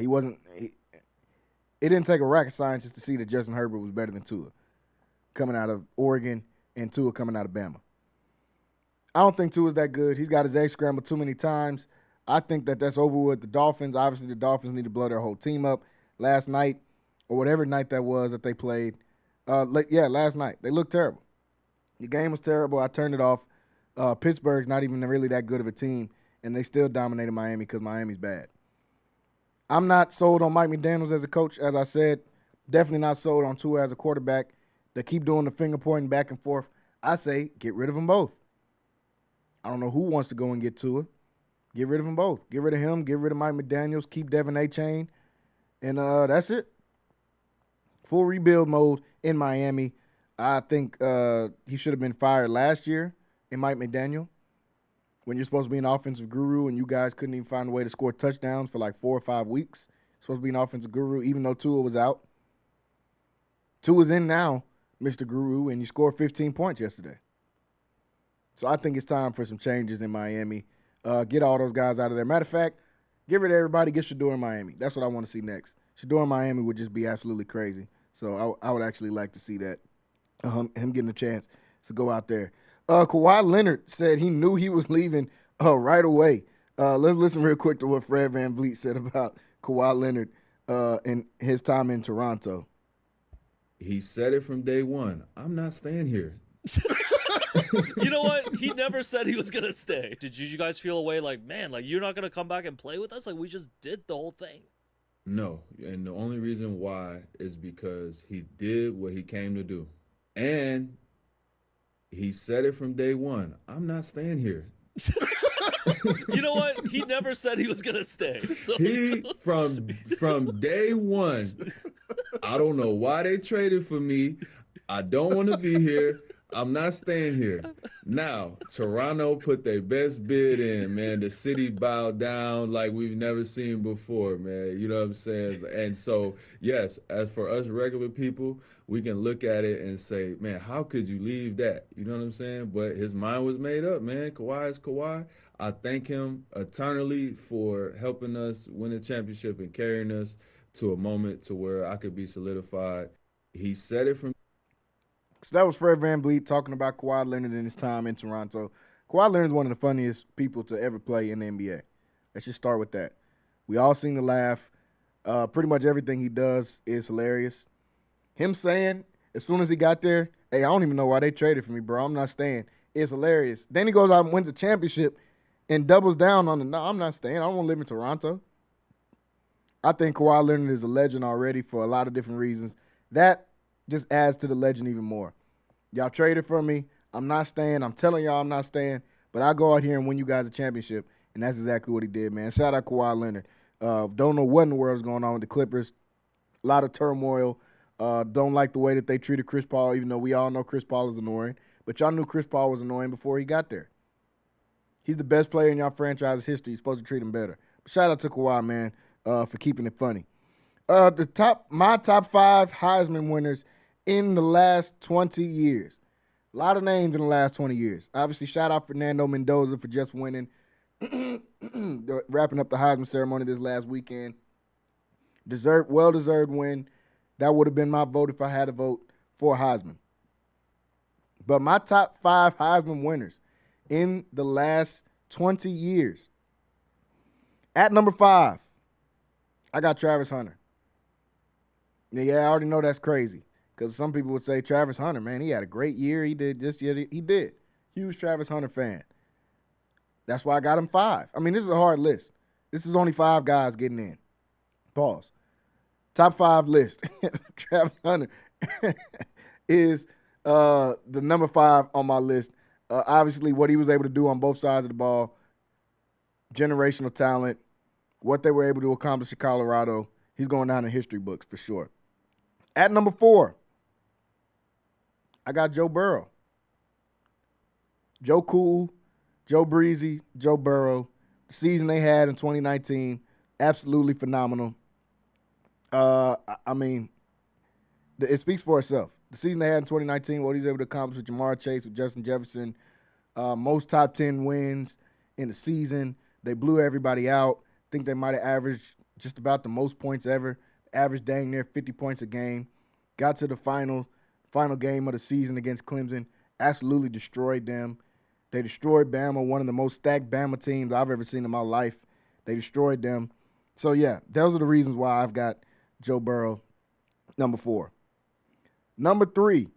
It didn't take a rocket scientist to see that Justin Herbert was better than Tua coming out of Oregon and Tua coming out of Bama. I don't think Tua's that good. He's got his eggs scrambled too many times. I think that's over with the Dolphins. Obviously, the Dolphins need to blow their whole team up. Last night, or whatever night that was that they played, last night, they looked terrible. The game was terrible. I turned it off. Pittsburgh's not even really that good of a team, and they still dominated Miami because Miami's bad. I'm not sold on Mike McDaniels as a coach, as I said. Definitely not sold on Tua as a quarterback. They keep doing the finger pointing back and forth. I say get rid of them both. I don't know who wants to go and get Tua. Get rid of them both. Get rid of him. Get rid of Mike McDaniels. Keep Devin A-Chain. And that's it. Full rebuild mode in Miami. I think he should have been fired last year in Mike McDaniel when you're supposed to be an offensive guru and you guys couldn't even find a way to score touchdowns for like 4 or 5 weeks. Supposed to be an offensive guru even though Tua was out. Tua's in now, Mr. Guru, and you scored 15 points yesterday. So I think it's time for some changes in Miami. Get all those guys out of there. Matter of fact, get rid of everybody. Get Sheduer in Miami. That's what I want to see next. Sheduer in Miami would just be absolutely crazy. So I would actually like to see that. Him getting a chance to go out there. Kawhi Leonard said he knew he was leaving right away. Let's listen real quick to what Fred VanVleet said about Kawhi Leonard and his time in Toronto.
He said it from day one. I'm not staying here.
You know what? He never said he was going to stay. Did you guys feel a way like, man, like you're not going to come back and play with us? Like we just did the whole thing.
No, and the only reason why is because he did what he came to do. And he said it from day one. I'm not staying here.
You know what? He never said he was going to stay. So.
He, from day one, I don't know why they traded for me. I don't want to be here. I'm not staying here. Now, Toronto put their best bid in, man. The city bowed down like we've never seen before, man. You know what I'm saying? And so, yes, as for us regular people, we can look at it and say, man, how could you leave that? You know what I'm saying? But his mind was made up, man. Kawhi is Kawhi. I thank him eternally for helping us win a championship and carrying us to a moment to where I could be solidified. He said it from.
So that was Fred VanVleet talking about Kawhi Leonard and his time in Toronto. Kawhi Leonard is one of the funniest people to ever play in the NBA. Let's just start with that. We all seem to laugh. Pretty much everything he does is hilarious. Him saying, as soon as he got there, hey, I don't even know why they traded for me, bro. I'm not staying. It's hilarious. Then he goes out and wins a championship and doubles down on no, I'm not staying. I don't want to live in Toronto. I think Kawhi Leonard is a legend already for a lot of different reasons. That just adds to the legend even more. Y'all traded for me. I'm not staying. I'm telling y'all I'm not staying. But I'll go out here and win you guys a championship. And that's exactly what he did, man. Shout out Kawhi Leonard. Don't know what in the world is going on with the Clippers. A lot of turmoil. Don't like the way that they treated Chris Paul, even though we all know Chris Paul is annoying. But y'all knew Chris Paul was annoying before he got there. He's the best player in y'all franchise's history. You're supposed to treat him better. But shout out to Kawhi, man, for keeping it funny. My top 5 Heisman winners in the last 20 years. A lot of names in the last 20 years. Obviously, shout out Fernando Mendoza for just winning, wrapping up the Heisman ceremony this last weekend. Well-deserved win. That would have been my vote if I had a vote for Heisman. But my top 5 Heisman winners in the last 20 years. At number 5, I got Travis Hunter. Yeah, I already know that's crazy. Because some people would say Travis Hunter, man, he had a great year. He did this year. He did. Huge Travis Hunter fan. That's why I got him 5. I mean, this is a hard list. This is only 5 guys getting in. Pause. Top 5 list. Travis Hunter is the number 5 on my list. Obviously, what he was able to do on both sides of the ball, generational talent, what they were able to accomplish in Colorado, he's going down in history books for sure. At number 4, I got Joe Burrow. Joe Cool, Joe Breezy, Joe Burrow. The season they had in 2019, absolutely phenomenal. I mean, it speaks for itself. The season they had in 2019, what he's able to accomplish with Jamar Chase, with Justin Jefferson, most top 10 wins in the season. They blew everybody out. I think they might have averaged just about the most points ever. Averaged dang near 50 points a game. Got to the final game of the season against Clemson. Absolutely destroyed them. They destroyed Bama, one of the most stacked Bama teams I've ever seen in my life. They destroyed them. So, yeah, those are the reasons why I've got Joe Burrow, number 4. Number 3.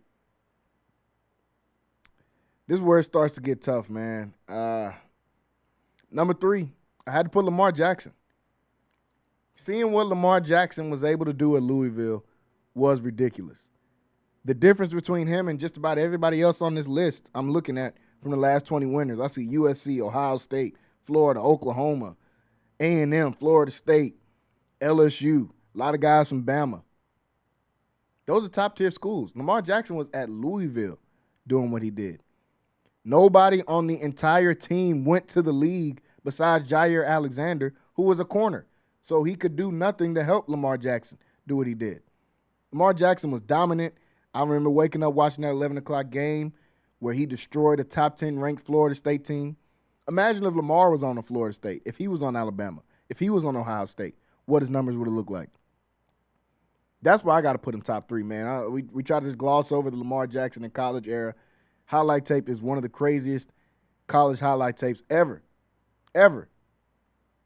This is where it starts to get tough, man. Number 3, I had to put Lamar Jackson. Seeing what Lamar Jackson was able to do at Louisville was ridiculous. The difference between him and just about everybody else on this list I'm looking at from the last 20 winners, I see USC, Ohio State, Florida, Oklahoma, A&M, Florida State, LSU, a lot of guys from Bama. Those are top-tier schools. Lamar Jackson was at Louisville doing what he did. Nobody on the entire team went to the league besides Jair Alexander, who was a corner. So he could do nothing to help Lamar Jackson do what he did. Lamar Jackson was dominant. I remember waking up watching that 11 o'clock game where he destroyed a top 10 ranked Florida State team. Imagine if Lamar was on a Florida State, if he was on Alabama, if he was on Ohio State, what his numbers would have looked like. That's why I got to put him top 3, man. We try to just gloss over the Lamar Jackson in college era. Highlight tape is one of the craziest college highlight tapes ever.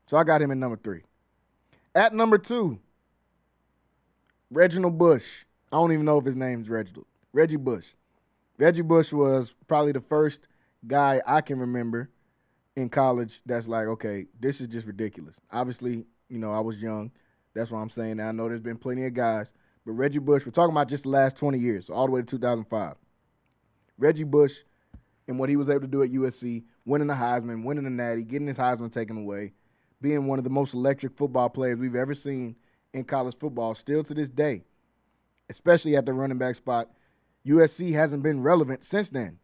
So I got him at number 3. At number 2, Reginald Bush. I don't even know if his name's Reginald. Reggie Bush. Reggie Bush was probably the first guy I can remember in college that's like, okay, this is just ridiculous. Obviously, I was young. That's what I'm saying. Now, I know there's been plenty of guys. But Reggie Bush, we're talking about just the last 20 years, so all the way to 2005. Reggie Bush and what he was able to do at USC, winning the Heisman, winning the Natty, getting his Heisman taken away, being one of the most electric football players we've ever seen in college football, still to this day, especially at the running back spot. USC hasn't been relevant since then.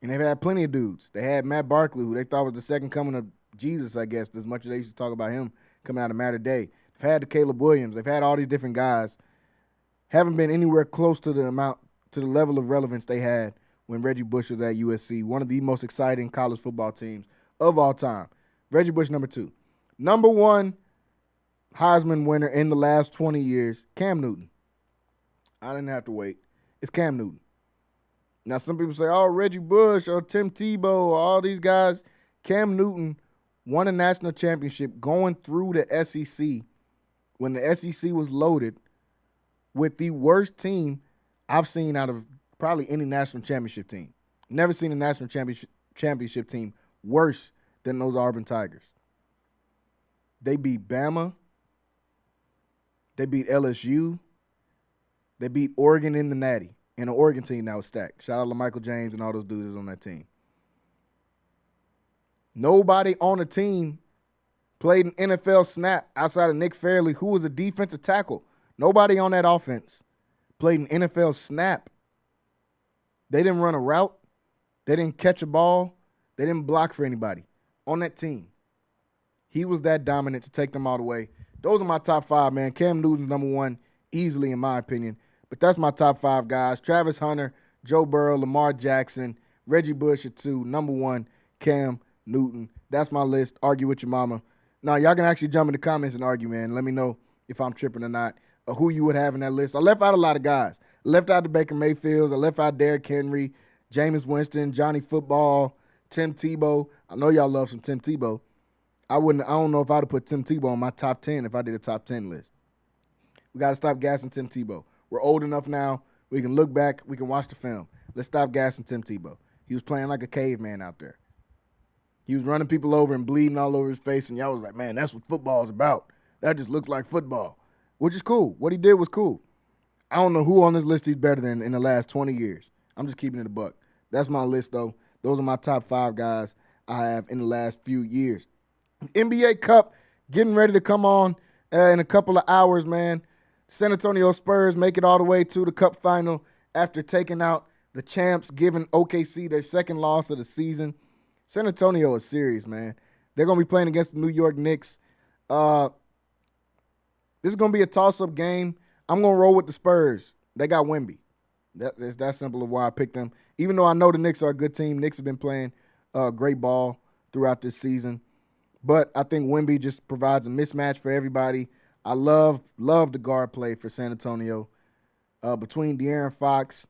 And they've had plenty of dudes. They had Matt Barkley, who they thought was the second coming of Jesus, I guess, as much as they used to talk about him coming out of Matter Day. They've had the Caleb Williams. They've had all these different guys. Haven't been anywhere close to the level of relevance they had when Reggie Bush was at USC, one of the most exciting college football teams of all time. Reggie Bush, number 2. Number 1 Heisman winner in the last 20 years, Cam Newton. I didn't have to wait. It's Cam Newton. Now, some people say, oh, Reggie Bush or Tim Tebow or all these guys. Cam Newton won a national championship going through the SEC when the SEC was loaded with the worst team I've seen out of probably any national championship team. Never seen a national championship team worse than those Auburn Tigers. They beat Bama. They beat LSU. They beat Oregon in the Natty. And an Oregon team that was stacked. Shout out to Michael James and all those dudes on that team. Nobody on the team played an NFL snap outside of Nick Fairley, who was a defensive tackle. Nobody on that offense played an NFL snap. They didn't run a route. They didn't catch a ball. They didn't block for anybody on that team. He was that dominant to take them all the way. Those are my top 5, man. Cam Newton's number 1 easily, in my opinion. But that's my top 5 guys. Travis Hunter, Joe Burrow, Lamar Jackson, Reggie Bush at 2. Number 1, Cam Newton. That's my list. Argue with your mama. Now, y'all can actually jump in the comments and argue, man. Let me know if I'm tripping or not, or who you would have in that list. I left out a lot of guys. I left out the Baker Mayfields. I left out Derrick Henry, Jameis Winston, Johnny Football, Tim Tebow. I know y'all love some Tim Tebow. I don't know if I'd have put Tim Tebow on my top 10 if I did a top 10 list. We got to stop gassing Tim Tebow. We're old enough now. We can look back. We can watch the film. Let's stop gassing Tim Tebow. He was playing like a caveman out there. He was running people over and bleeding all over his face, and y'all was like, man, that's what football is about. That just looks like football, which is cool. What he did was cool. I don't know who on this list he's better than in the last 20 years. I'm just keeping it a buck. That's my list, though. Those are my top 5 guys I have in the last few years. NBA Cup getting ready to come on in a couple of hours, man. San Antonio Spurs make it all the way to the Cup final after taking out the champs, giving OKC their second loss of the season. San Antonio is serious, man. They're going to be playing against the New York Knicks. This is going to be a toss-up game. I'm going to roll with the Spurs. They got Wemby. That's that simple of why I picked them. Even though I know the Knicks are a good team, Knicks have been playing great ball throughout this season. But I think Wemby just provides a mismatch for everybody. I love the guard play for San Antonio. Between De'Aaron Fox,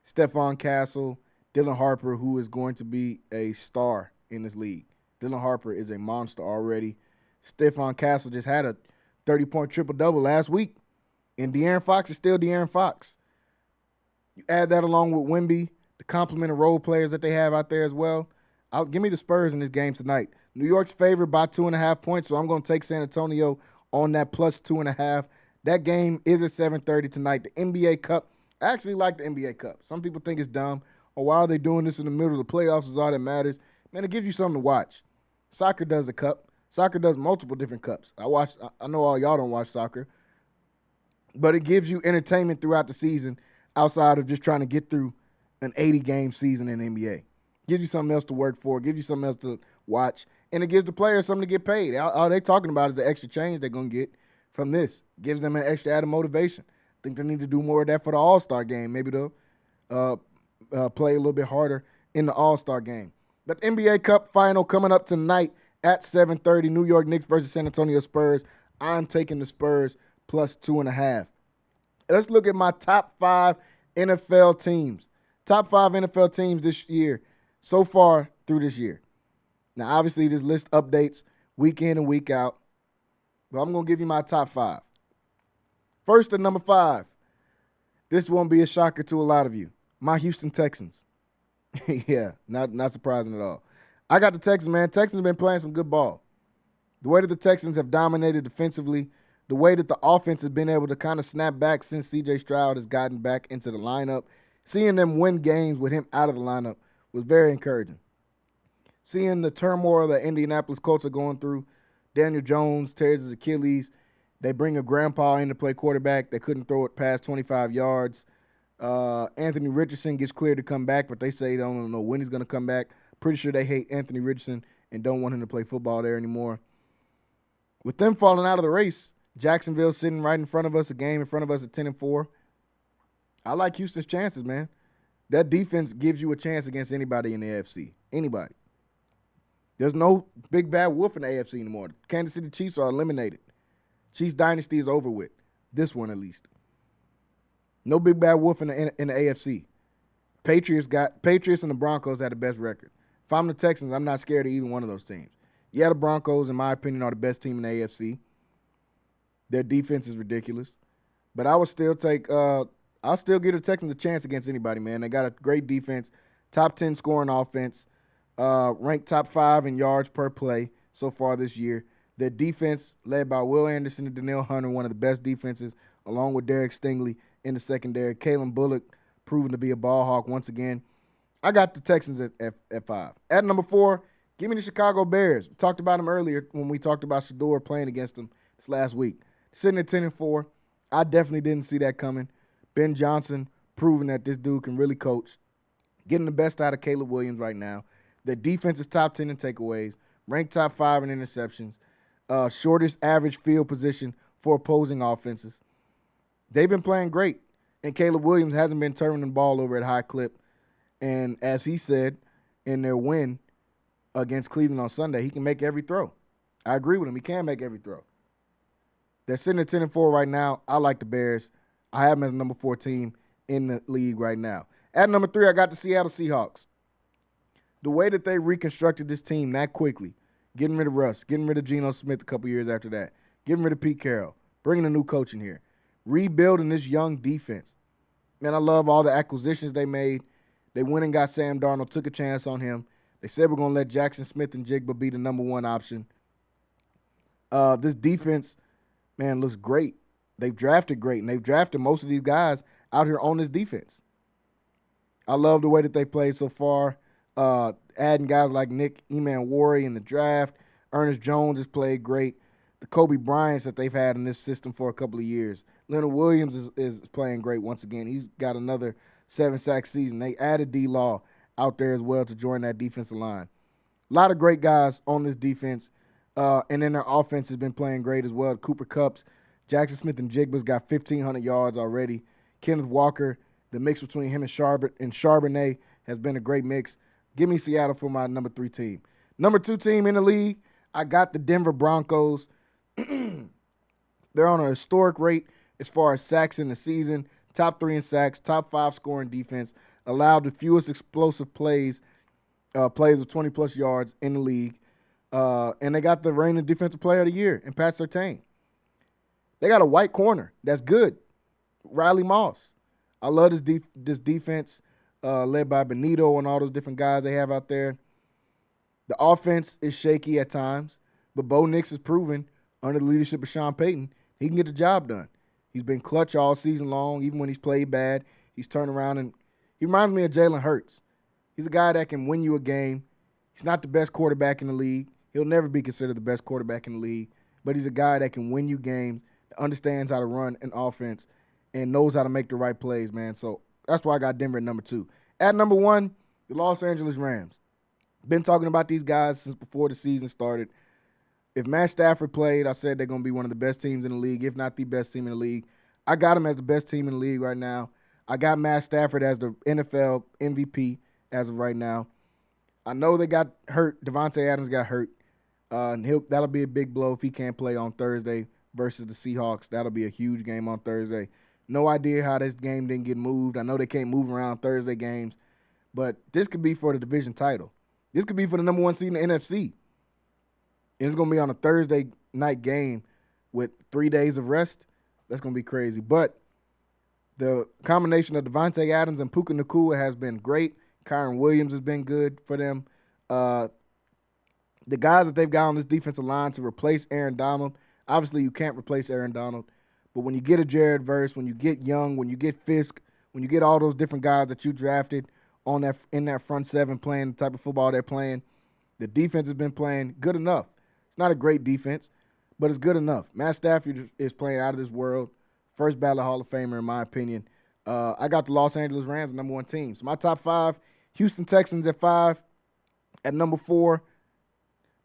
Stephon Castle, Dylan Harper, who is going to be a star in this league. Dylan Harper is a monster already. Stephon Castle just had a 30-point triple-double last week. And De'Aaron Fox is still De'Aaron Fox. You add that along with Wemby, the complement of role players that they have out there as well. Give me the Spurs in this game tonight. New York's favored by 2.5 points, so I'm going to take San Antonio on that plus 2.5. That game is at 7:30 tonight. The NBA Cup. I actually like the NBA Cup. Some people think it's dumb. Or why are they doing this in the middle of the playoffs is all that matters. Man, it gives you something to watch. Soccer does a cup. Soccer does multiple different cups. I know all y'all don't watch soccer. But it gives you entertainment throughout the season outside of just trying to get through an 80-game season in the NBA. Gives you something else to work for. Gives you something else to watch. And it gives the players something to get paid. All they talking about is the extra change they're going to get from this. Gives them an extra added motivation. I think they need to do more of that for the All-Star game. Maybe they'll play a little bit harder in the All-Star game. But NBA Cup final coming up tonight at 7:30. New York Knicks versus San Antonio Spurs. I'm taking the Spurs plus 2.5. Let's look at my top 5 NFL teams. Top 5 NFL teams this year, so far through this year. Now, obviously, this list updates week in and week out, but I'm going to give you my top 5. First at number 5. This won't be a shocker to a lot of you. My Houston Texans. Yeah, not surprising at all. I got the Texans, man. Texans have been playing some good ball. The way that the Texans have dominated defensively, the way that the offense has been able to kind of snap back since C.J. Stroud has gotten back into the lineup, seeing them win games with him out of the lineup was very encouraging. Seeing the turmoil that Indianapolis Colts are going through, Daniel Jones tears his Achilles. They bring a grandpa in to play quarterback that couldn't throw it past 25 yards. Anthony Richardson gets cleared to come back, but they say they don't know when he's going to come back. Pretty sure they hate Anthony Richardson and don't want him to play football there anymore. With them falling out of the race, Jacksonville sitting right in front of us, a game in front of us at 10-4. I like Houston's chances, man. That defense gives you a chance against anybody in the AFC. Anybody. There's no big bad wolf in the AFC anymore. Kansas City Chiefs are eliminated. Chiefs dynasty is over with. This one at least. No big bad wolf in the AFC. Patriots and the Broncos had the best record. If I'm the Texans, I'm not scared of either one of those teams. Yeah, the Broncos, in my opinion, are the best team in the AFC. Their defense is ridiculous. But I would still take I'll still give the Texans a chance against anybody, man. They got a great defense, top 10 scoring offense, ranked top 5 in yards per play so far this year. Their defense, led by Will Anderson and Danielle Hunter, one of the best defenses, along with Derek Stingley in the secondary. Kalen Bullock, proven to be a ball hawk once again. I got the Texans at 5. At number 4, give me the Chicago Bears. We talked about them earlier when we talked about Sheduer playing against them this last week. Sitting at 10-4, I definitely didn't see that coming. Ben Johnson proving that this dude can really coach. Getting the best out of Caleb Williams right now. Their defense is top 10 in takeaways. Ranked top 5 in interceptions. Shortest average field position for opposing offenses. They've been playing great. And Caleb Williams hasn't been turning the ball over at high clip. And as he said in their win against Cleveland on Sunday, he can make every throw. I agree with him. He can make every throw. They're sitting at 10-4 right now. I like the Bears. I have them as number 4 team in the league right now. At number 3, I got the Seattle Seahawks. The way that they reconstructed this team that quickly, getting rid of Russ, getting rid of Geno Smith a couple years after that, getting rid of Pete Carroll, bringing a new coach in here, rebuilding this young defense. Man, I love all the acquisitions they made. They went and got Sam Darnold, took a chance on him. They said we're going to let Jackson Smith and Jigba be the number 1 option. This defense, man, looks great. They've drafted great, and they've drafted most of these guys out here on this defense. I love the way that they played so far. Adding guys like Nick Emanwari in the draft. Ernest Jones has played great. The Kobe Bryants that they've had in this system for a couple of years. Leonard Williams is playing great once again. He's got another 7-sack season. They added D-Law out there as well to join that defensive line. A lot of great guys on this defense. And then their offense has been playing great as well. Cooper Kupps, Jackson Smith and Jigba's got 1,500 yards already. Kenneth Walker, the mix between him and Charbonnet has been a great mix. Give me Seattle for my number 3 team. Number 2 team in the league, I got the Denver Broncos. They're on a historic rate as far as sacks in the season. Top 3 in sacks, top 5 scoring defense. Allowed the fewest explosive plays of 20-plus yards in the league. And they got the reigning defensive player of the year in Pat Surtain. They got a white corner that's good. Riley Moss. I love this defense led by Benito and all those different guys they have out there. The offense is shaky at times, but Bo Nix has proven under the leadership of Sean Payton, he can get the job done. He's been clutch all season long, even when he's played bad. He's turned around, and he reminds me of Jalen Hurts. He's a guy that can win you a game. He's not the best quarterback in the league. He'll never be considered the best quarterback in the league, but he's a guy that can win you games, understands how to run an offense, and knows how to make the right plays, man. So that's why I got Denver at number 2. At number 1, the Los Angeles Rams. Been talking about these guys since before the season started. If Matt Stafford played, I said they're going to be one of the best teams in the league, if not the best team in the league. I got them as the best team in the league right now. I got Matt Stafford as the NFL MVP as of right now. I know they got hurt. Devontae Adams got hurt. And that'll be a big blow if he can't play on Thursday versus the Seahawks. That'll be a huge game on Thursday. No idea how this game didn't get moved. I know they can't move around Thursday games, but this could be for the division title. This could be for the number 1 seed in the NFC. And it's going to be on a Thursday night game with 3 days of rest. That's going to be crazy. But the combination of Devontae Adams and Puka Nacua has been great. Kyron Williams has been good for them. The guys that they've got on this defensive line to replace Aaron Donald, obviously you can't replace Aaron Donald, but when you get a Jared Verse, when you get Young, when you get Fisk, when you get all those different guys that you drafted in that front seven playing the type of football they're playing, the defense has been playing good enough. It's not a great defense, but it's good enough. Matt Stafford is playing out of this world. First ballot Hall of Famer, in my opinion. I got the Los Angeles Rams, number 1 team. So my top 5, Houston Texans at 5. At number 4,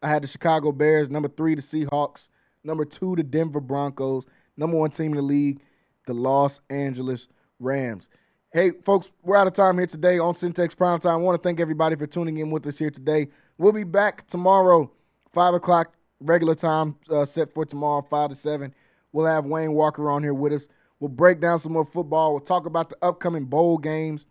I had the Chicago Bears. Number 3, the Seahawks. Number 2, the Denver Broncos. Number 1 team in the league, the Los Angeles Rams. Hey, folks, we're out of time here today on Centex Primetime. I want to thank everybody for tuning in with us here today. We'll be back tomorrow, 5 o'clock regular time set for tomorrow, 5 to 7. We'll have Wayne Walker on here with us. We'll break down some more football. We'll talk about the upcoming bowl games.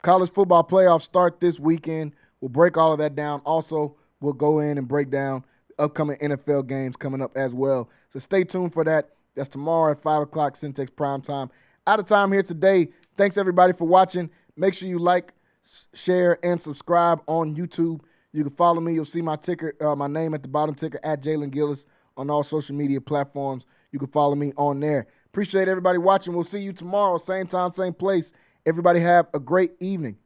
College football playoffs start this weekend. We'll break all of that down. Also, we'll go in and break down upcoming NFL games coming up as well. So stay tuned for that. That's tomorrow at 5 o'clock, Centex Primetime. Out of time here today. Thanks, everybody, for watching. Make sure you like, share, and subscribe on YouTube. You can follow me. You'll see my ticker, my name at the bottom ticker, at Jalen Gillis, on all social media platforms. You can follow me on there. Appreciate everybody watching. We'll see you tomorrow, same time, same place. Everybody have a great evening.